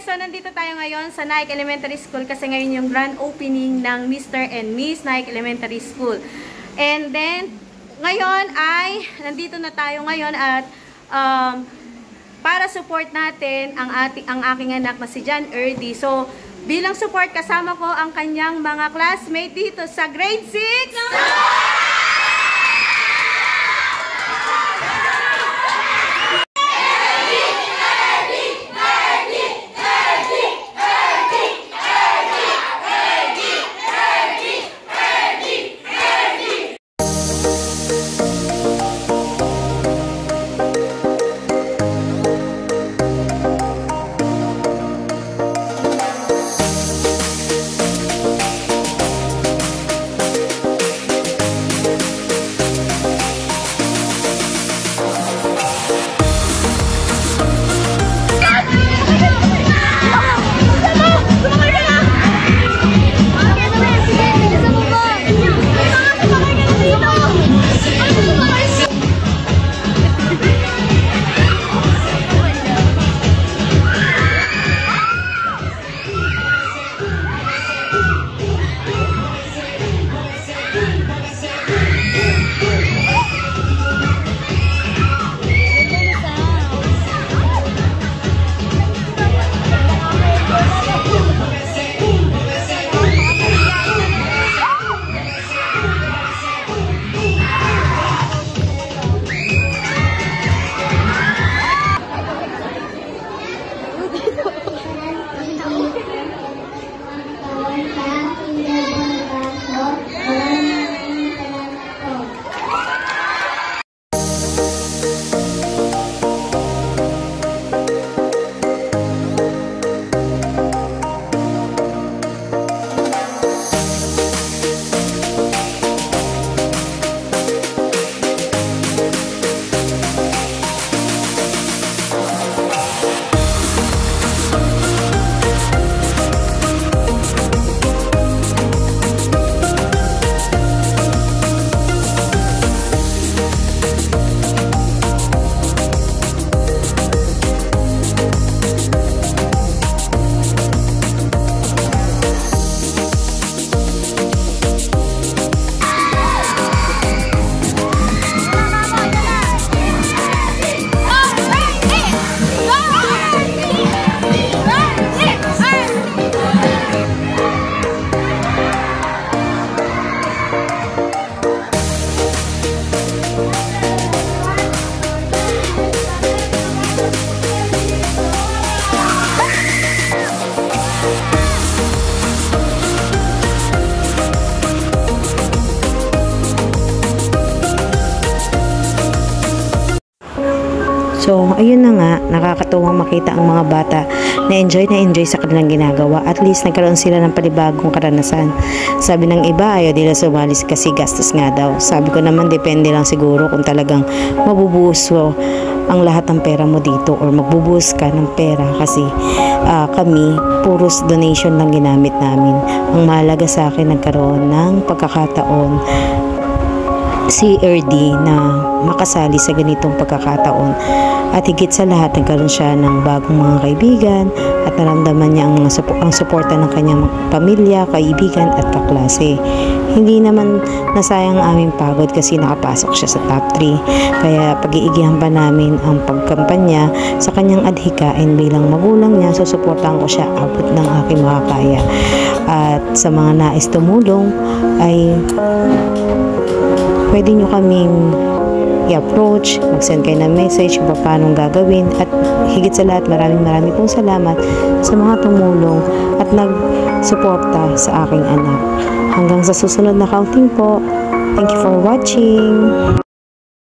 so nandito tayo ngayon sa Naik Elementary School kasi ngayon yung grand opening ng Mr. and Miss Naik Elementary School. And then, ngayon ay, nandito na tayo ngayon at para support natin ang aking anak na si John Erdy. So, bilang support, kasama ko ang kanyang mga classmate dito sa grade 6. So, ayun na nga, nakakatuwang makita ang mga bata na enjoy sa kanilang ginagawa. At least nagkaroon sila ng panibagong karanasan. Sabi ng iba, ayaw nila sumali kasi gastos nga daw. Sabi ko naman, depende lang siguro kung talagang mabubuhos ang lahat ng pera mo dito or magbubuhos ka ng pera kasi kami, puros donation lang ginamit namin. Ang mahalaga sa akin, nagkaroon ng pagkakataon si Erdy na makasali sa ganitong pagkakataon at higit sa lahat nagkaroon siya ng bagong mga kaibigan at naramdaman niya ang suporta ng kanyang pamilya, kaibigan at kaklase. Hindi naman nasayang ang aming pagod kasi nakapasok siya sa top 3, kaya pag-iigihan pa namin ang pagkampanya sa kanyang adhikain bilang magulang niya. Susuportahan ko siya abot ng aking makakaya. At sa mga nais tumulong ay pwede nyo kaming i-approach, mag-send kayo ng message kung paano gagawin. At higit sa lahat, maraming pong salamat sa mga tumulong at nagsuporta sa aking anak. Hanggang sa susunod na counting po. Thank you for watching.